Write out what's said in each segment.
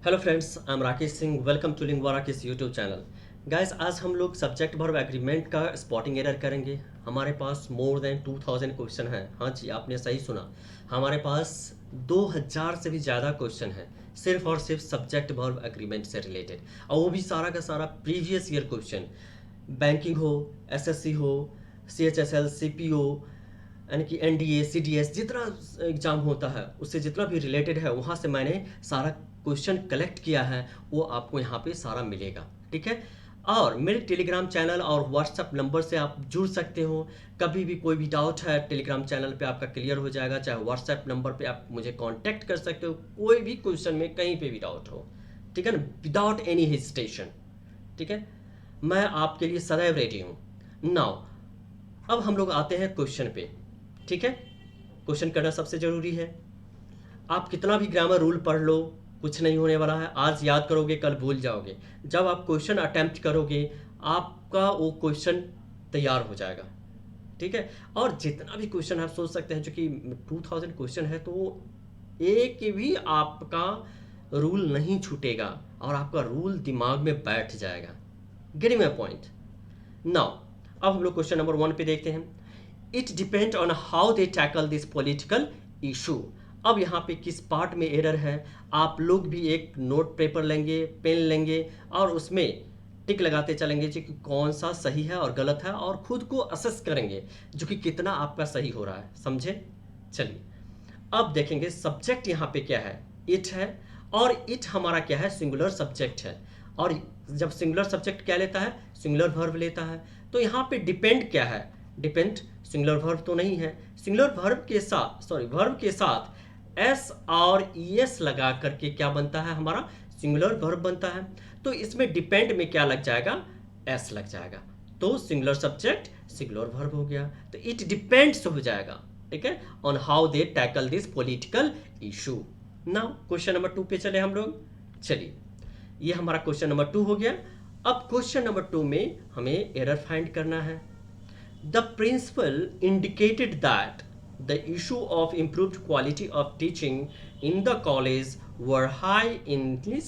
Hello friends, I am Rakesh Singh. Welcome to Lingua Rakesh YouTube channel. Guys, आज हम लोग subject verb agreement का spotting error करेंगे। हमारे पास मोर देन 2000 क्वेश्चन हैं। हाँ जी, आपने सही सुना। हमारे पास 2000 से भी ज़्यादा क्वेश्चन हैं सिर्फ और सिर्फ सब्जेक्ट वर्ब एग्रीमेंट से रिलेटेड, और वो भी सारा का सारा प्रीवियस ईयर क्वेश्चन। बैंकिंग हो, एसएससी हो, सीएचएसएल, सीपीओ, यानी कि एनडीए, सीडीएस, जितना एग्ज़ाम होता है उससे जितना भी रिलेटेड है वहाँ से मैंने सारा क्वेश्चन कलेक्ट किया है। वो आपको यहाँ पे सारा मिलेगा, ठीक है। और मेरे टेलीग्राम चैनल और व्हाट्सएप नंबर से आप जुड़ सकते हो। कभी भी कोई भी डाउट है टेलीग्राम चैनल पे आपका क्लियर हो जाएगा, चाहे व्हाट्सएप नंबर पे आप मुझे कांटेक्ट कर सकते हो, कोई भी क्वेश्चन में कहीं पे भी डाउट हो, ठीक है ना, विदाउट एनी हेजिटेशन, ठीक है। मैं आपके लिए सदैव रेडी हूँ। नाउ अब हम लोग आते हैं क्वेश्चन पे, ठीक है। क्वेश्चन करना सबसे ज़रूरी है। आप कितना भी ग्रामर रूल पढ़ लो, कुछ नहीं होने वाला है। आज याद करोगे, कल भूल जाओगे। जब आप क्वेश्चन अटेम्प्ट करोगे, आपका वो क्वेश्चन तैयार हो जाएगा, ठीक है। और जितना भी क्वेश्चन आप सोच सकते हैं, जो कि 2000 क्वेश्चन है, तो एक भी आपका रूल नहीं छूटेगा और आपका रूल दिमाग में बैठ जाएगा। Getting my point. नाउ अब हम लोग क्वेश्चन नंबर 1 पे देखते हैं। It depend on how they tackle this political issue. अब यहाँ पे किस पार्ट में एरर है, आप लोग भी एक नोट पेपर लेंगे, पेन लेंगे और उसमें टिक लगाते चलेंगे जो कि कौन सा सही है और गलत है, और खुद को असेस करेंगे जो कि कितना आपका सही हो रहा है। समझे? चलिए अब देखेंगे सब्जेक्ट यहाँ पे क्या है, इट है। और इट हमारा क्या है, सिंगुलर सब्जेक्ट है। और जब सिंगुलर सब्जेक्ट क्या लेता है, सिंगुलर वर्ब लेता है। तो यहाँ पे डिपेंड क्या है, डिपेंड सिंगुलर वर्ब तो नहीं है। सिंगुलर वर्ब के साथ, सॉरी, वर्ब के साथ एस और ई एस लगा करके क्या बनता है, हमारा सिंगुलर वर्ब बनता है। तो इसमें डिपेंड में क्या लग जाएगा, एस लग जाएगा। तो सिंगुलर सब्जेक्ट सिंगुलर वर्ब हो गया, तो इट डिपेंड्स हो जाएगा, ठीक है, on how they tackle this political issue. Now question number 2 पे चले हम लोग। चलिए, ये हमारा क्वेश्चन नंबर 2 हो गया। अब क्वेश्चन नंबर 2 में हमें एरर फाइंड करना है। The principal indicated that the issue of improved quality of teaching in the college were high in his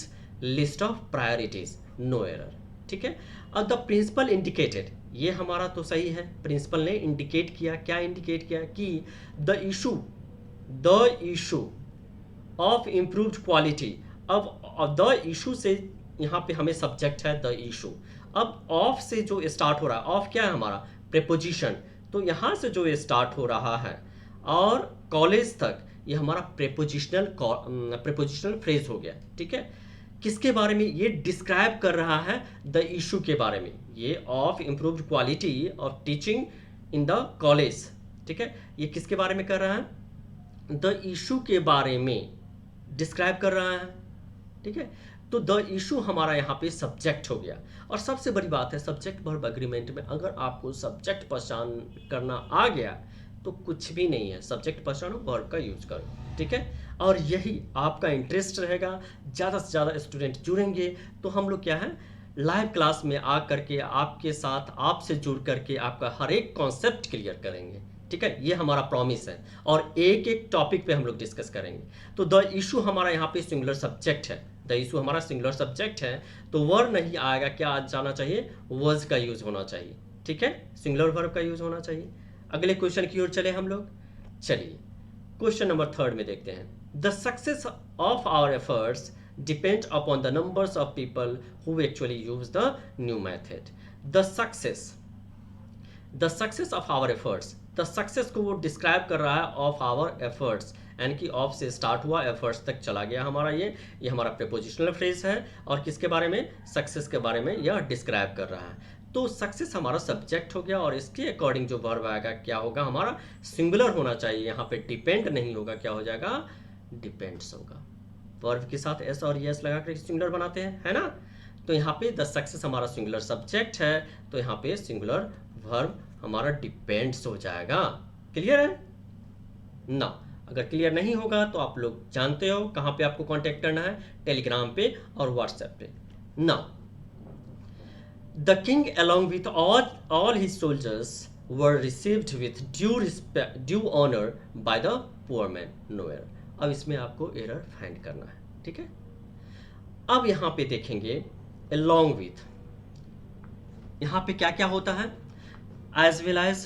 list of priorities. No error. ठीक है। अब द प्रिंसिपल इंडिकेटेड, ये हमारा तो सही है। प्रिंसिपल ने इंडिकेट किया, क्या इंडिकेट किया कि the issue of improved quality. अब द इशू से यहाँ पे हमें सब्जेक्ट है द इशू। अब ऑफ से जो स्टार्ट हो रहा है, ऑफ क्या है हमारा, प्रेपोजिशन। तो यहाँ से जो स्टार्ट हो रहा है और कॉलेज तक, ये हमारा प्रेपोजिशनल फ्रेज हो गया, ठीक है। किसके बारे में ये डिस्क्राइब कर रहा है, द इशू के बारे में। ये of improved quality of teaching in the college, ठीक है, ये किसके बारे में कर रहा है, द इशू के बारे में डिस्क्राइब कर रहा है, ठीक है। तो द इशू हमारा यहाँ पे सब्जेक्ट हो गया। और सबसे बड़ी बात है, सब्जेक्ट वर्ब एग्रीमेंट में अगर आपको सब्जेक्ट पहचान करना आ गया तो कुछ भी नहीं है। सब्जेक्ट पहचानो, वर्ब का यूज करो, ठीक है। और यही आपका इंटरेस्ट रहेगा, ज़्यादा से ज़्यादा स्टूडेंट जुड़ेंगे तो हम लोग क्या है, लाइव क्लास में आ करके आपके साथ, आपसे जुड़ करके आपका हर एक कॉन्सेप्ट क्लियर करेंगे, ठीक है। ये हमारा प्रॉमिस है। और एक एक टॉपिक पे हम लोग डिस्कस करेंगे। तो द इशू हमारा यहाँ पे सिंगुलर सब्जेक्ट है, द इशू हमारा सिंगुलर सब्जेक्ट है। तो वर्ब नहीं आएगा, क्या आ जाना चाहिए, वर्ज का यूज होना चाहिए, ठीक है, सिंगुलर वर्ब का यूज होना चाहिए। अगले क्वेश्चन की ओर चले हम लोग। चलिए क्वेश्चन नंबर 3 में देखते हैं। The success of our efforts depend upon the numbers of people who actually use the new method. The success of our efforts, the success को वो डिस्क्राइब कर रहा है ऑफ आवर एफर्ट्स, यानी कि ऑफ से स्टार्ट हुआ, एफर्ट्स तक चला गया हमारा। ये हमारा प्रीपोजिशनल फ्रेज है। और किसके बारे में, सक्सेस के बारे में यह डिस्क्राइब कर रहा है। तो सक्सेस हमारा सब्जेक्ट हो गया और इसके अकॉर्डिंग जो वर्ब आएगा क्या होगा, हमारा सिंगुलर होना चाहिए। यहाँ पे डिपेंड नहीं होगा, क्या हो जाएगा, डिपेंड्स होगा। वर्ब के साथ एस और यस लगा कर सिंगुलर बनाते हैं, है ना। तो यहाँ पे द सक्सेस हमारा सिंगुलर सब्जेक्ट है, तो यहाँ पे सिंगुलर वर्ब हमारा डिपेंड्स हो जाएगा। क्लियर है ना? अगर क्लियर नहीं होगा तो आप लोग जानते हो कहाँ पे आपको कांटेक्ट करना है, टेलीग्राम पे और व्हाट्सएप पे। Now the king along with all his soldiers were received with due respect, due honor by the poor man. No error. अब इसमें आपको एरर फाइंड करना है, ठीक है। अब यहाँ पे देखेंगे along with, यहाँ पे क्या क्या होता है, as well as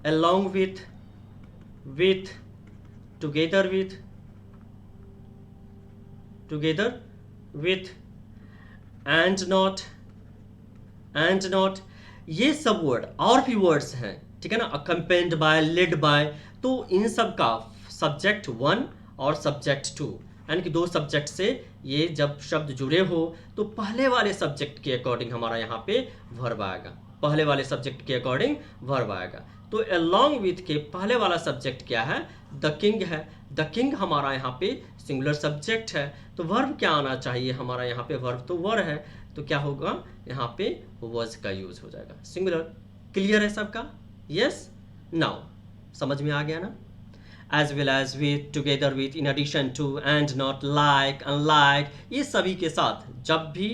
along with, together with and not, ये सब वर्ड और भी वर्ड्स हैं, ठीक है ना, अकम्पेंड बाय, लेड बाय, तो इन सब का सब्जेक्ट 1 और सब्जेक्ट 2, यानी कि दो सब्जेक्ट से ये जब शब्द जुड़े हो तो पहले वाले सब्जेक्ट के अकॉर्डिंग हमारा यहाँ पे वर्ब आएगा, पहले वाले सब्जेक्ट के अकॉर्डिंग वर्ब आएगा। तो along with के पहले वाला सब्जेक्ट क्या है, द किंग है। द किंग हमारा यहाँ पे सिंगुलर सब्जेक्ट है, तो वर्ब क्या आना चाहिए हमारा यहाँ पे, वर्ब तो वर है, तो क्या होगा यहाँ पे वॉज का यूज हो जाएगा, सिंगुलर। क्लियर है सबका? यस, नाउ समझ में आ गया ना? as well as with, together with, in addition to, and not, like, unlike, ये सभी के साथ जब भी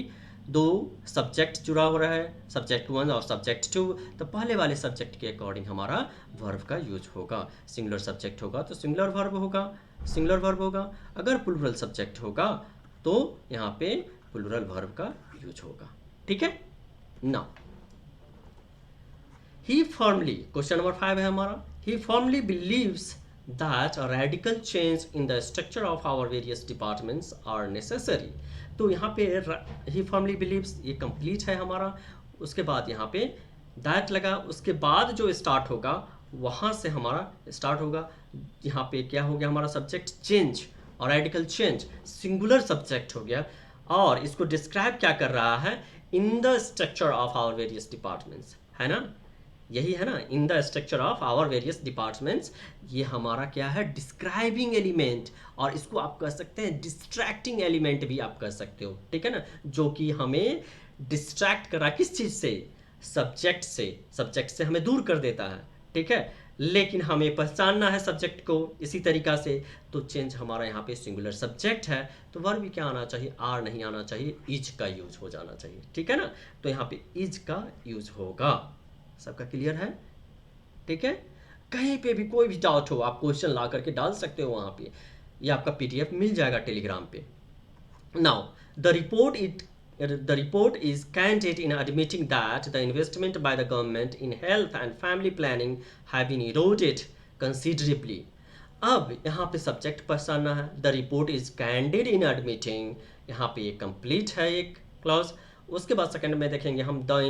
दो सब्जेक्ट जुड़ा हो रहा है, सब्जेक्ट 1 और सब्जेक्ट 2, तो पहले वाले सब्जेक्ट के अकॉर्डिंग हमारा वर्ब का यूज होगा। सिंगुलर सब्जेक्ट होगा तो सिंगुलर वर्ब होगा, अगर प्लूरल सब्जेक्ट होगा तो यहाँ पे प्लूरल वर्ब का यूज होगा। ठीक है। Now he firmly, question number 5 है हमारा, he firmly believes that a radical change in the structure of our various departments are necessary। तो यहाँ पे he firmly believes ये complete है हमारा, उसके बाद यहाँ पे that लगा, उसके बाद जो स्टार्ट होगा वहाँ से हमारा स्टार्ट होगा, यहाँ पे क्या हो गया हमारा सब्जेक्ट चेंज और रेडिकल चेंज, सिंगुलर सब्जेक्ट हो गया, और इसको डिस्क्राइब क्या कर रहा है, in the structure of our various departments, है ना, यही है ना, in the structure of our various departments, ये हमारा क्या है, डिस्क्राइबिंग एलिमेंट, और इसको आप कह सकते हैं डिस्ट्रैक्टिंग एलिमेंट भी आप कह सकते हो, ठीक है ना, जो कि हमें डिस्ट्रैक्ट कर रहा है किस चीज़ से, सब्जेक्ट से हमें दूर कर देता है, ठीक है, लेकिन हमें पहचानना है सब्जेक्ट को इसी तरीका से, तो चेंज हमारा यहाँ पे सिंगुलर सब्जेक्ट है, तो वर्ब भी क्या आना चाहिए, आर नहीं आना चाहिए, इज का यूज हो जाना चाहिए, ठीक है ना, तो यहाँ पे इज का यूज होगा। सबका क्लियर है? ठीक है। कहीं पे भी कोई भी डाउट हो आप क्वेश्चन ला करके डाल सकते हो वहाँ पे, ये आपका पीडीएफ मिल जाएगा टेलीग्राम पे। Now the report is candid in admitting that the investment by the government in health and family planning have been eroded considerably। अब यहाँ पे सब्जेक्ट पहचानना है, the report is candid in admitting, यहाँ पे ये कंप्लीट है एक क्लॉज। उसके बाद सेकंड में देखेंगे हम द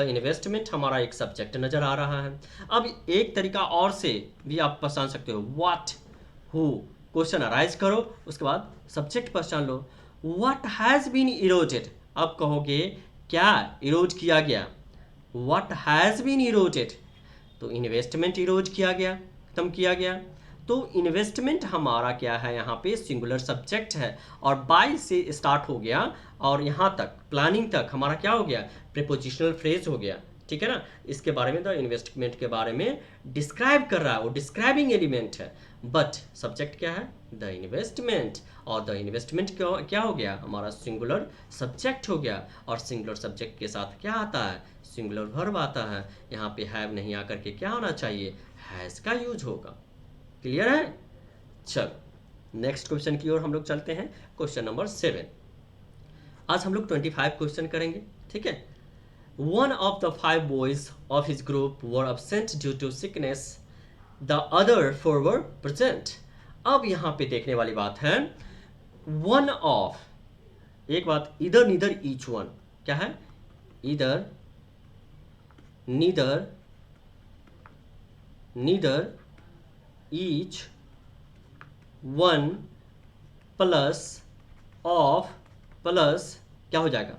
इन्वेस्टमेंट हमारा एक सब्जेक्ट नज़र आ रहा है। अब एक तरीका और से भी आप पहचान सकते हो, व्हाट, हु, क्वेश्चन अराइज करो, उसके बाद सब्जेक्ट पहचान लो। व्हाट हैज़ बीन इरोडेड, अब कहोगे क्या इरोड किया गया, व्हाट हैज़ बीन इरोडेड, तो इन्वेस्टमेंट इरोड किया गया, खत्म किया गया, तो इन्वेस्टमेंट हमारा क्या है यहाँ पे सिंगुलर सब्जेक्ट है, और बाय से स्टार्ट हो गया और यहाँ तक प्लानिंग तक हमारा क्या हो गया, प्रीपोजिशनल फ्रेज हो गया, ठीक है ना। इसके बारे में द इन्वेस्टमेंट के बारे में डिस्क्राइब कर रहा है, वो डिस्क्राइबिंग एलिमेंट है, बट सब्जेक्ट क्या है, द इन्वेस्टमेंट, और द इन्वेस्टमेंट क्या हो गया हमारा सिंगुलर सब्जेक्ट हो गया, और सिंगुलर सब्जेक्ट के साथ क्या आता है, सिंगुलर वर्ब आता है, यहाँ पे हैव नहीं आकर के क्या आना चाहिए, हैज़ का यूज होगा। क्लियर है? चलो नेक्स्ट क्वेश्चन की ओर हम लोग चलते हैं, क्वेश्चन नंबर 7। आज हम लोग 25 क्वेश्चन करेंगे, ठीक है। One of the 5 boys of his group were absent due to sickness, the other 4 were present। अब यहाँ पे देखने वाली बात है, one of, एक बात, इधर नीदर ईच वन, क्या है, इधर neither each one plus of plus क्या हो जाएगा,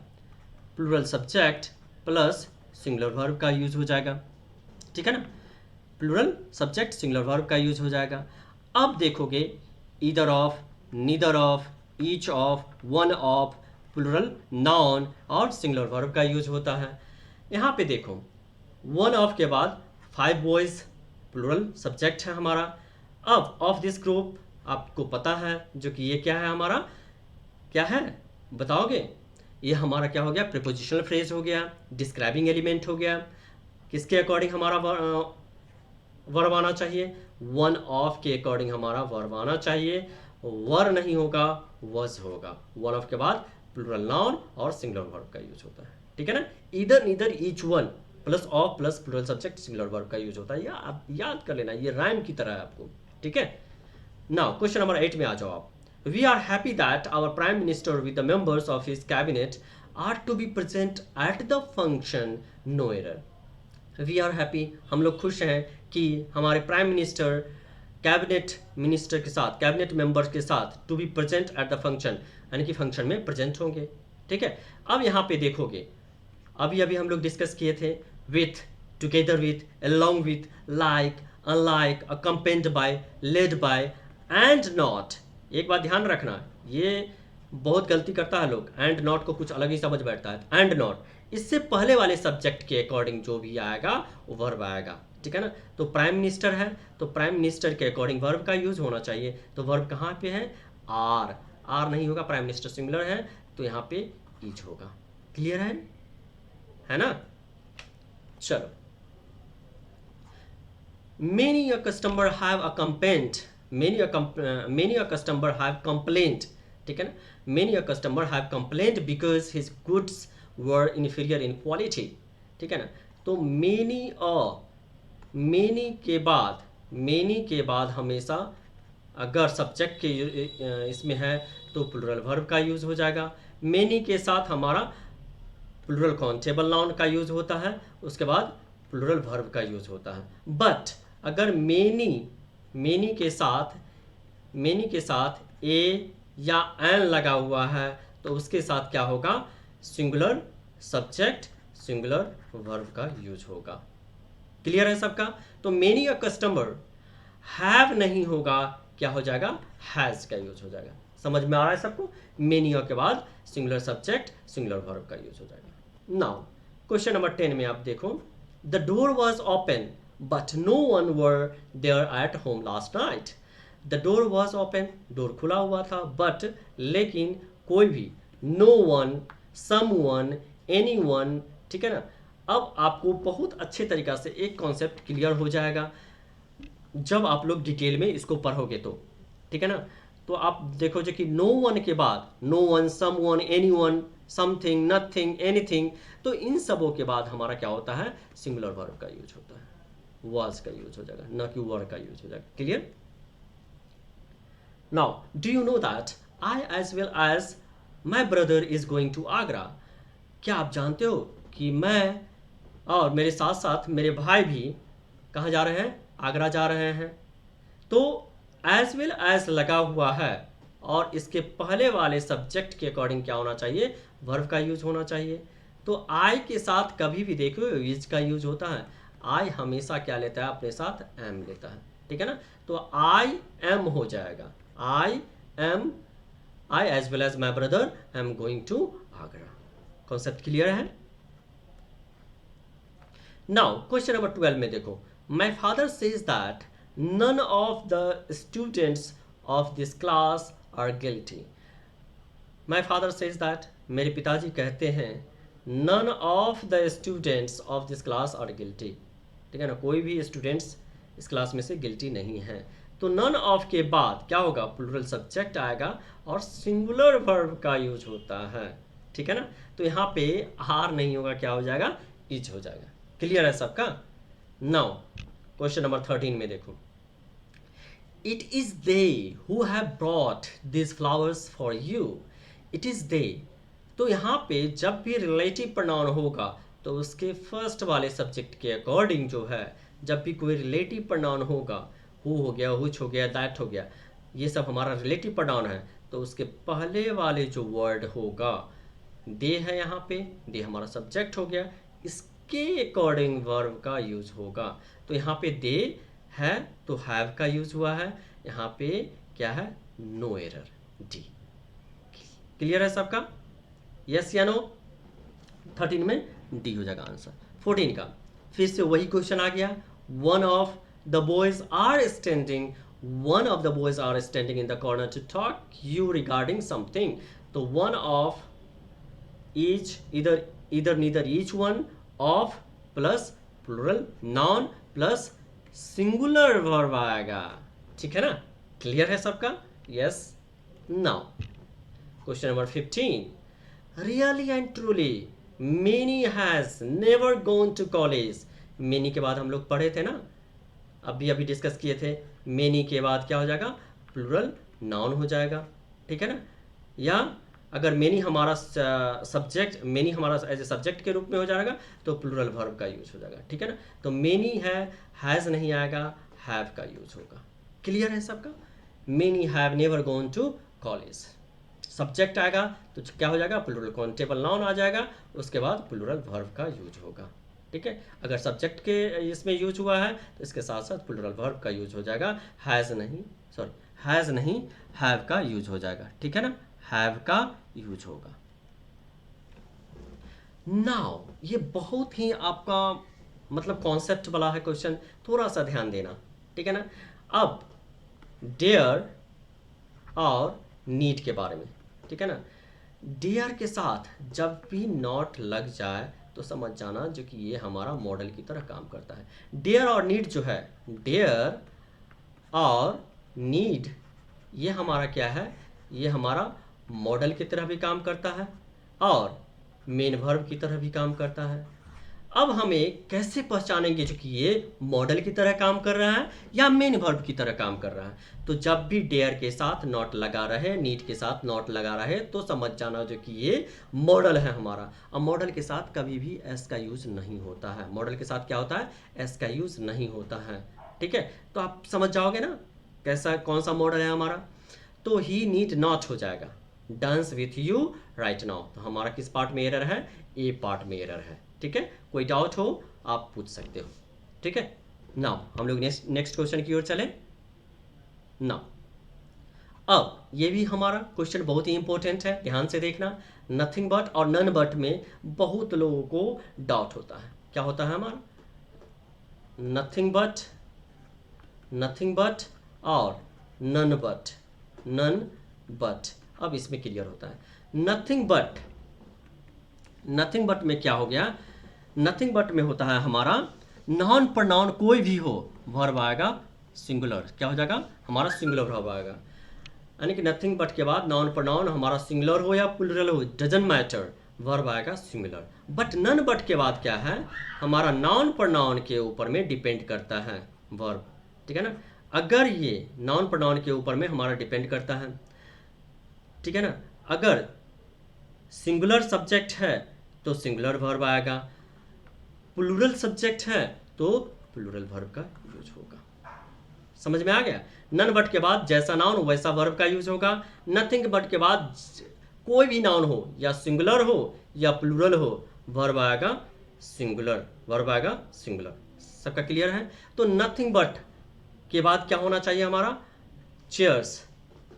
plural subject plus singular verb का यूज हो जाएगा, ठीक है ना, प्लूरल सब्जेक्ट सिंगुलर वर्ब का यूज हो जाएगा। अब देखोगे either of, neither of, each of, one of, plural noun और सिंगुलर वर्ब का यूज होता है। यहाँ पे देखो वन ऑफ के बाद 5 बॉयज प्लूरल सब्जेक्ट है हमारा। अब ऑफ दिस ग्रुप आपको पता है जो कि ये क्या है हमारा, क्या है बताओगे, ये हमारा क्या हो गया, प्रीपोजिशनल फ्रेज हो गया, डिस्क्राइबिंग एलिमेंट हो गया, किसके अकॉर्डिंग हमारा वर्ब आना चाहिए, वन ऑफ के अकॉर्डिंग हमारा वर्ब आना चाहिए, वर नहीं होगा, वज होगा। वन ऑफ के बाद प्लूरल नाउन और सिंगुलर वर्ब का यूज होता है, ठीक है ना। इधर neither each one plus of plus plural subject singular verb का यूज होता है, या आप याद कर लेना, ये राइम की तरह है आपको, ठीक है। नाउ क्वेश्चन नंबर 8 में आ जाओ आप। We are happy that our prime minister with the members of his cabinet are to be present at the function, no error. We are happy, हम लोग खुश हैं कि हमारे प्राइम मिनिस्टर कैबिनेट मिनिस्टर के साथ, कैबिनेट मेंबर्स के साथ to be present at the function, यानी कि फंक्शन में प्रेजेंट होंगे, ठीक है। अब यहाँ पे देखोगे, अभी अभी हम लोग डिस्कस किए थे with, together with, along with, like, unlike, accompanied by, led by and not. एक बात ध्यान रखना, ये बहुत गलती करता है लोग, एंड नॉट को कुछ अलग ही समझ बैठता है। एंड नॉट, इससे पहले वाले सब्जेक्ट के अकॉर्डिंग जो भी आएगा वो वर्ब आएगा, ठीक है ना। तो प्राइम मिनिस्टर है तो प्राइम मिनिस्टर के अकॉर्डिंग वर्ब का यूज होना चाहिए, तो वर्ब कहाँ पे है, आर। आर नहीं होगा, प्राइम मिनिस्टर सिंगुलर है तो यहाँ पे ईच होगा। क्लियर है ना। चलो, many a customer have a complaint, many a customer have complained, ठीक है ना। many a customer have complained because his goods were inferior in quality, ठीक है ना। तो many के बाद हमेशा अगर सब्जेक्ट के इसमें है तो प्लूरल वर्ब का यूज हो जाएगा। many के साथ हमारा प्लूरल काउंटेबल नाउन का यूज होता है, उसके बाद प्लूरल वर्ब का यूज होता है। बट अगर मेनी के साथ ए या एन लगा हुआ है तो उसके साथ क्या होगा, सिंगुलर सब्जेक्ट सिंगुलर वर्ब का यूज होगा। क्लियर है सबका। तो मेनी अ कस्टमर, हैव नहीं होगा, क्या हो जाएगा, हैज का यूज हो जाएगा। समझ में आ रहा है सबको। मेनी के बाद सिंगुलर सब्जेक्ट सिंगुलर वर्ब का यूज हो जाएगा। नाउ क्वेश्चन नंबर 10 में आप देखो, the door was open but no one were there at home last night. The door was open, door खुला हुआ था, बट लेकिन कोई भी, no one, someone, anyone, ठीक है ना। अब आपको बहुत अच्छे तरीका से एक कॉन्सेप्ट क्लियर हो जाएगा जब आप लोग डिटेल में इसको पढ़ोगे तो, ठीक है ना। तो आप देखो जो कि नो वन के बाद, no one, someone, anyone, something, nothing, anything, तो इन सबों के बाद हमारा क्या होता है, सिंगुलर वर्ब का यूज होता है, वाज का यूज हो जाएगा, ना कि वर का यूज हो जाएगा। Clear. Now do you know that I as well as my brother is going to Agra. क्या आप जानते हो कि मैं और मेरे साथ साथ मेरे भाई भी कहाँ जा रहे हैं, आगरा जा रहे हैं। तो एज वेल एज लगा हुआ है और इसके पहले वाले सब्जेक्ट के अकॉर्डिंग क्या होना चाहिए, वर्ब का यूज होना चाहिए। तो आई के साथ कभी भी देखो इज का यूज होता है। आई हमेशा क्या लेता है, अपने साथ एम लेता है, ठीक है ना। तो आई एम हो जाएगा, I am, I as well as my brother am going to Agra. Concept clear है। नाउ क्वेश्चन नंबर 12 में देखो, my father says that none of the students of this class are guilty. My father says that, मेरे पिताजी कहते हैं none of the students of this class are guilty, ठीक है ना, कोई भी स्टूडेंट्स इस क्लास में से गिल्टी नहीं है। तो none of के बाद क्या होगा, प्लूरल सब्जेक्ट आएगा और सिंगुलर वर्ब का यूज होता है, ठीक है ना। तो यहाँ पे हार नहीं होगा, क्या हो जाएगा, इज हो जाएगा। क्लियर है सबका। नाउ क्वेश्चन नंबर 13 में देखो, it is they who have brought this flowers for you. It is they, तो यहाँ पे जब भी रिलेटिव प्रोनाउन होगा तो उसके फर्स्ट वाले सब्जेक्ट के अकॉर्डिंग जो है, जब भी कोई रिलेटिव प्रोनाउन होगा, हु हो गया, हुच हो गया, दैट हो गया, ये सब हमारा रिलेटिव प्रोनाउन है, तो उसके पहले वाले जो वर्ड होगा, दे है यहाँ पे, दे हमारा सब्जेक्ट हो गया, इसके अकॉर्डिंग वर्ब का यूज होगा। तो यहाँ पे दे है तो हैव का यूज हुआ है, यहाँ पे क्या है, नो एरर, डी। क्लियर है सबका, यस या नो। 13 में डी हो जाएगा आंसर। 14 का फिर से वही क्वेश्चन आ गया, one of the boys are standing, one of the boys are standing in the corner to talk you regarding something. तो one of, each, either neither each one, of plus plural noun plus singular verb आएगा, ठीक है ना, clear है सबका? Yes. Now question number 15, really and truly many has never gone to college. Many के बाद हम लोग पढ़े थे ना, अभी अभी डिस्कस किए थे, मेनी के बाद क्या हो जाएगा, प्लूरल नाउन हो जाएगा, ठीक है ना। या अगर मेनी हमारा सब्जेक्ट, मेनी हमारा एज ए सब्जेक्ट के रूप में हो जाएगा तो प्लूरल वर्ब का यूज हो जाएगा, ठीक है ना। तो मेनी है, हैज़ नहीं आएगा, हैव का यूज होगा। क्लियर है सबका? Many have never gone to college, subject आएगा तो क्या हो जाएगा, प्लूरल काउंटेबल नाउन आ जाएगा, उसके बाद प्लूरल वर्ब का यूज होगा, ठीक है। अगर सब्जेक्ट के इसमें यूज हुआ है तो इसके साथ साथ प्लूरल वर्ब का यूज हो जाएगा, हैज़ नहीं, सॉरी हैज़ नहीं, हैव का यूज हो जाएगा, ठीक है ना, हैव का यूज होगा। नाउ ये बहुत ही आपका मतलब कॉन्सेप्ट वाला है क्वेश्चन, थोड़ा सा ध्यान देना, ठीक है ना। अब डेयर और नीड के बारे में, ठीक है ना। डेयर के साथ जब भी नॉट लग जाए तो समझ जाना जो कि ये हमारा मॉडल की तरह काम करता है। डेयर और नीड जो है, डेयर और नीड ये हमारा क्या है, ये हमारा मॉडल की तरह भी काम करता है और मेन वर्ब की तरह भी काम करता है। अब हमें कैसे पहचानेंगे जो कि ये मॉडल की तरह काम कर रहा है या मेन वर्ब की तरह काम कर रहा है? तो जब भी डेयर के साथ नॉट लगा रहे, नीड के साथ नॉट लगा रहे, तो समझ जाना जो कि ये मॉडल है हमारा। अब मॉडल के साथ कभी भी एस का यूज नहीं होता है, मॉडल के साथ क्या होता है, एस का यूज नहीं होता है, ठीक है। तो आप समझ जाओगे ना कैसा, कौन सा मॉडल है हमारा। तो ही नीड नॉट हो जाएगा, dance with you right now. तो हमारा किस पार्ट में एरर है, ए पार्ट में एरर है, ठीक है। कोई डाउट हो आप पूछ सकते हो, ठीक है। नाउ हम लोग नेक्स्ट क्वेश्चन की ओर चले। नाउ अब ये भी हमारा क्वेश्चन बहुत ही इंपॉर्टेंट है, ध्यान से देखना। नथिंग बट और नन बट में बहुत लोगों को डाउट होता है। क्या होता है हमारा, नथिंग बट और नन बट। अब इसमें क्लियर होता है, नथिंग बट में क्या हो गया, नथिंग बट में होता है हमारा नॉन प्रोनाउन कोई भी हो, वर्ब आएगा सिंगुलर, क्या हो जाएगा हमारा सिंगुलर वर्ब आएगा। यानी कि नथिंग बट के बाद नॉन प्रोनाउन हमारा सिंगुलर हो या प्लूरल हो, डजंट मैटर, वर्ब आएगा सिंगुलर। बट नन बट के बाद क्या है, हमारा नॉन प्रोनाउन के ऊपर में डिपेंड करता है वर्ब, ठीक है ना। अगर ये नॉन प्रोनाउन के ऊपर में हमारा डिपेंड करता है, ठीक है ना। अगर सिंगुलर सब्जेक्ट है तो सिंगुलर वर्ब आएगा, प्लूरल सब्जेक्ट है तो प्लूरल वर्ब का यूज होगा। समझ में आ गया? नन बट के बाद जैसा नाउन वैसा वर्ब का यूज होगा। नथिंग बट के बाद कोई भी नाउन हो, या सिंगुलर हो या प्लूरल हो, वर्ब आएगा सिंगुलर, सबका क्लियर है? तो नथिंग बट के बाद क्या होना चाहिए हमारा, चेयर्स।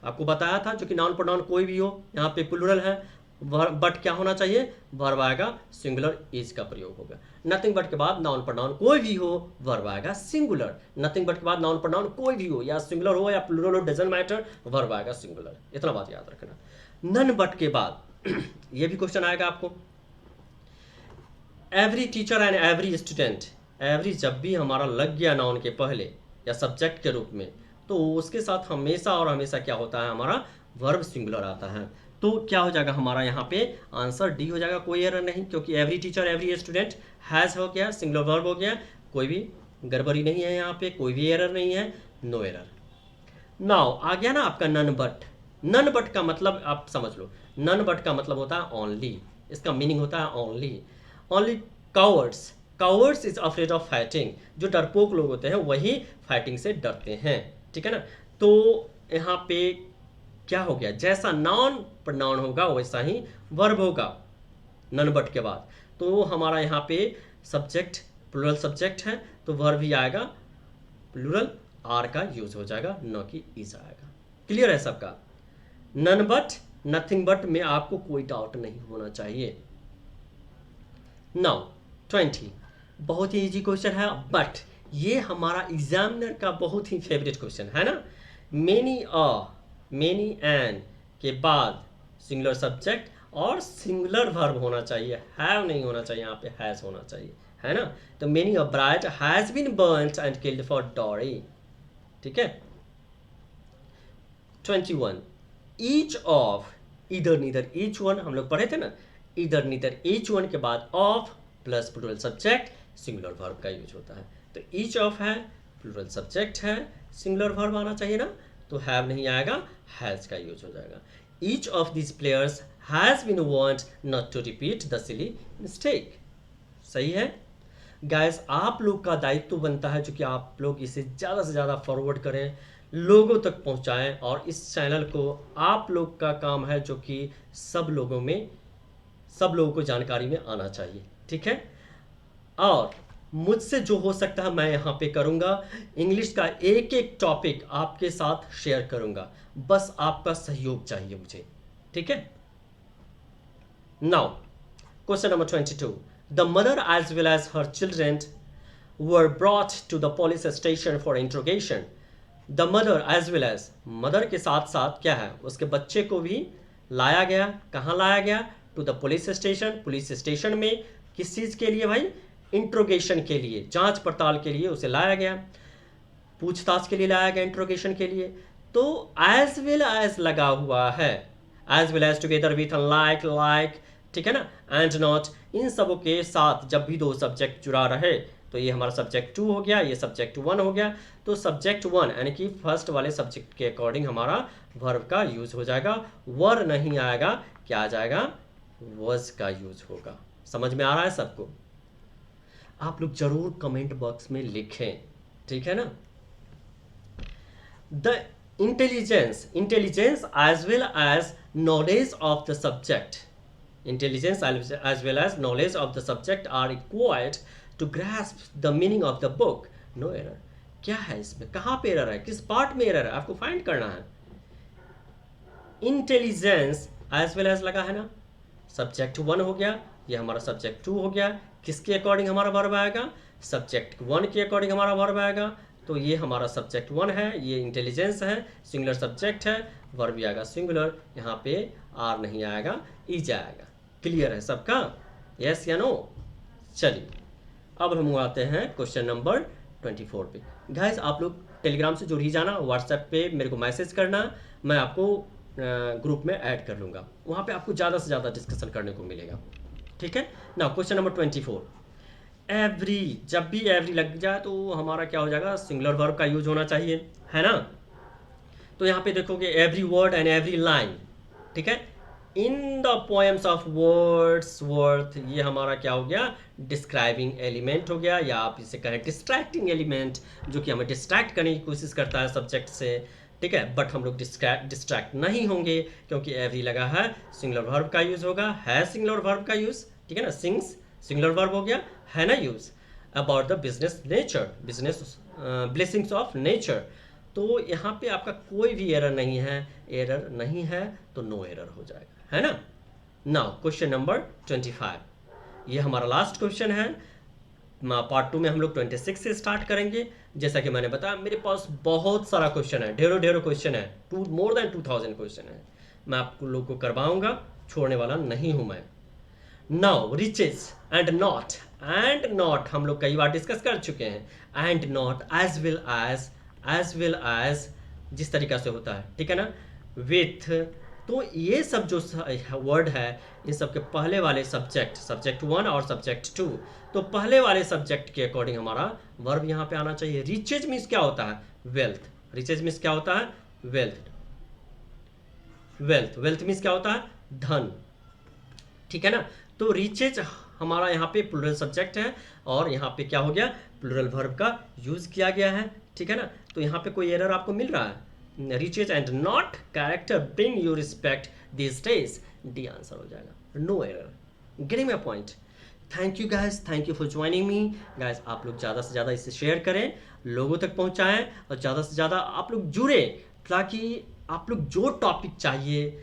आपको बताया था जो कि नाउन प्रोनाउन कोई भी हो, यहाँ पे प्लूरल है, बट क्या होना चाहिए, वर्ब आएगा सिंगुलर, इज का प्रयोग होगा। नथिंग बट के बाद नाउन प्रोनाउन कोई भी हो, वर्ब आएगा सिंगुलर। नथिंग बट के बाद नाउन प्रोनाउन कोई भी हो, या सिंगुलर हो या प्लूरल हो, डजंट मैटर, वर्ब आएगा सिंगुलर। इतना बात याद रखना। नन बट के बाद ये भी क्वेश्चन आएगा आपको, every teacher and every student. Every जब भी हमारा लग गया नाउन के पहले या सब्जेक्ट के रूप में, तो उसके साथ हमेशा और हमेशा क्या होता है, हमारा वर्ब सिंगुलर आता है। तो क्या हो जाएगा हमारा यहाँ पे आंसर डी हो जाएगा, कोई एरर नहीं, क्योंकि every teacher every student has हो गया, सिंगुलर वर्ब हो गया, कोई भी गड़बड़ी नहीं है यहाँ पे, कोई भी एरर नहीं है, नो एरर। नाउ आ गया ना आपका नन बट। नन बट का मतलब आप समझ लो, नन बट का मतलब होता है ओनली, इसका मीनिंग होता है only. Only cowards is afraid of fighting. जो डरपोक लोग होते हैं वही फाइटिंग से डरते हैं, ठीक है ना। तो यहाँ पे क्या हो गया, जैसा नॉन प्रोनाउन होगा वैसा ही वर्ब होगा नन बट के बाद। तो हमारा यहाँ पे सब्जेक्ट प्लूरल सब्जेक्ट है तो वर्ब भी आएगा प्लूरल, आर का यूज हो जाएगा, न कि इज आएगा। क्लियर है सबका? नन बट नथिंग बट में आपको कोई डाउट नहीं होना चाहिए। नाउ 20 बहुत ही इजी क्वेश्चन है, बट ये हमारा एग्जामिनर का बहुत ही फेवरेट क्वेश्चन है ना। मेनी एन के बाद सिंगुलर सब्जेक्ट और सिंगुलर वर्ब होना चाहिए, हैव नहीं होना चाहिए, यहाँ पे हैज होना चाहिए, है ना। तो many a bride has been burned and killed for dowry, ठीक है। 21 ईच ऑफ, इधर नीदर ईच वन हम लोग पढ़े थे ना, इधर नीदर ईच वन के बाद of plus plural subject singular verb का यूज होता है। तो ईच ऑफ है, प्लूरल सब्जेक्ट है, सिंगुलर वर्ब आना चाहिए ना, तो हैव नहीं आएगा, हैज का यूज हो जाएगा। Each of this players has been warned not to repeat the silly mistake, सही है। गाइस आप लोग का दायित्व बनता है जो कि आप लोग इसे ज़्यादा से ज़्यादा फॉरवर्ड करें, लोगों तक पहुंचाएं, और इस चैनल को आप लोग का काम है जो कि सब लोगों को जानकारी में आना चाहिए, ठीक है। और मुझसे जो हो सकता है मैं यहाँ पे करूँगा, इंग्लिश का एक एक टॉपिक आपके साथ शेयर करूँगा, बस आपका सहयोग चाहिए मुझे, ठीक है। Now question number 22, the mother as well as her children were brought to the police station for interrogation. The mother as well as, mother के साथ साथ क्या है, उसके बच्चे को भी लाया गया, कहाँ लाया गया, to the police station, police station में किस चीज़ के लिए भाई, इंट्रोगेशन के लिए, जांच पड़ताल के लिए उसे लाया गया, पूछताछ के लिए लाया गया, इंट्रोगेशन के लिए। तो एज वेल एज लगा हुआ है, as well as together with like like, ठीक है ना, एंड नॉट, इन सबों के साथ जब भी दो सब्जेक्ट जुड़ा रहे तो ये हमारा सब्जेक्ट 2 हो गया, ये सब्जेक्ट 1 हो गया। तो सब्जेक्ट 1 यानी कि फर्स्ट वाले सब्जेक्ट के अकॉर्डिंग हमारा वर्ब का यूज हो जाएगा, वर नहीं आएगा, क्या आ जाएगा, वॉज का यूज होगा। समझ में आ रहा है सबको? आप लोग जरूर कमेंट बॉक्स में लिखें, ठीक है ना। The intelligence as well as knowledge of the subject, intelligence as well as knowledge of the subject are required to grasp the meaning of the book. No error. क्या है इसमें, कहाँ पे एरर है, किस पार्ट में एरर है, आपको फाइंड करना है। इंटेलिजेंस एज वेल एज लगा है ना, सब्जेक्ट 1 हो गया, ये हमारा सब्जेक्ट 2 हो गया, किसके अकॉर्डिंग हमारा वर्ब आएगा, सब्जेक्ट 1 के अकॉर्डिंग हमारा वर्ब आएगा। तो ये हमारा सब्जेक्ट 1 है, ये इंटेलिजेंस है, सिंगुलर सब्जेक्ट है, वर्ब भी आएगा सिंगुलर, यहाँ पे आर नहीं आएगा, ईज आएगा। क्लियर है सबका, यस या नो? चलिए अब हम आते हैं क्वेश्चन नंबर 24 पे। गाइस आप लोग टेलीग्राम से जुड़ ही जाना, व्हाट्सएप पे मेरे को मैसेज करना, मैं आपको ग्रुप में ऐड कर लूँगा, वहाँ पे आपको ज़्यादा से ज़्यादा डिस्कशन करने को मिलेगा, ठीक है ना। क्वेश्चन नंबर 24, एवरी, जब भी एवरी लग जाए तो हमारा क्या हो जाएगा, सिंगुलर वर्ब का यूज होना चाहिए, है ना। तो यहाँ पे देखोगे every word and every line, ठीक है। In the poems of Wordsworth, ये हमारा क्या हो गया, डिस्क्राइबिंग एलिमेंट हो गया, या आप इसे कहें डिस्ट्रैक्टिंग एलिमेंट, जो कि हमें डिस्ट्रैक्ट करने की कोशिश करता है सब्जेक्ट से, ठीक है। बट हम लोग डिस्ट्रैक्ट नहीं होंगे क्योंकि एवरी लगा है, सिंगुलर वर्ब का यूज होगा, है सिंगुलर वर्ब का यूज, ठीक है ना। सिंग्स सिंगुलर वर्ब हो गया, है ना use. About the business nature, business blessings of nature, तो यहाँ पे आपका कोई भी एरर नहीं है, तो नो एरर हो जाएगा, है ना। नाउ क्वेश्चन नंबर 25, ये हमारा लास्ट क्वेश्चन है। पार्ट 2 में हम लोग 26 से स्टार्ट करेंगे। जैसा कि मैंने बताया मेरे पास बहुत सारा क्वेश्चन है, ढेरों क्वेश्चन है, मोर देन 2000 क्वेश्चन है, मैं आप लोग को करवाऊंगा, छोड़ने वाला नहीं हूं मैं। नाउ रिचेज एंड नॉट हम लोग कई बार डिस्कस कर चुके हैं, and not as well as जिस तरीका से होता है, ठीक है ना, विथ। तो ये सब जो वर्ड है, इन सब के पहले वाले सब्जेक्ट 1 और सब्जेक्ट 2, तो पहले वाले सब्जेक्ट के अकॉर्डिंग हमारा वर्ब यहाँ पे आना चाहिए। रिचेज मीन्स क्या होता है, वेल्थ, रिचेज मीन्स क्या होता है, वेल्थ मीन्स क्या होता है, धन, ठीक है ना। तो रिचेज हमारा यहाँ पे प्लूरल सब्जेक्ट है, और यहाँ पे क्या हो गया, प्लूरल वर्ब का यूज किया गया है, ठीक है ना। तो यहाँ पे कोई एरर आपको मिल रहा है, riches and not character bring you respect this days, D answer हो जाएगा, no error. Getting my point. Thank you guys, thank you for joining me. Guys आप लोग ज़्यादा से ज़्यादा इसे शेयर करें, लोगों तक पहुंचाएं, और ज़्यादा से ज़्यादा आप लोग जुड़े, ताकि आप लोग जो टॉपिक चाहिए,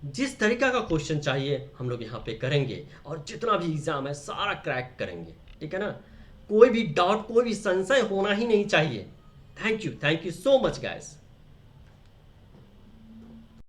जिस तरीका का क्वेश्चन चाहिए, हम लोग यहाँ पे करेंगे, और जितना भी एग्जाम है सारा क्रैक करेंगे, ठीक है ना। कोई भी डाउट, कोई भी संशय होना ही नहीं चाहिए। Thank you so much guys.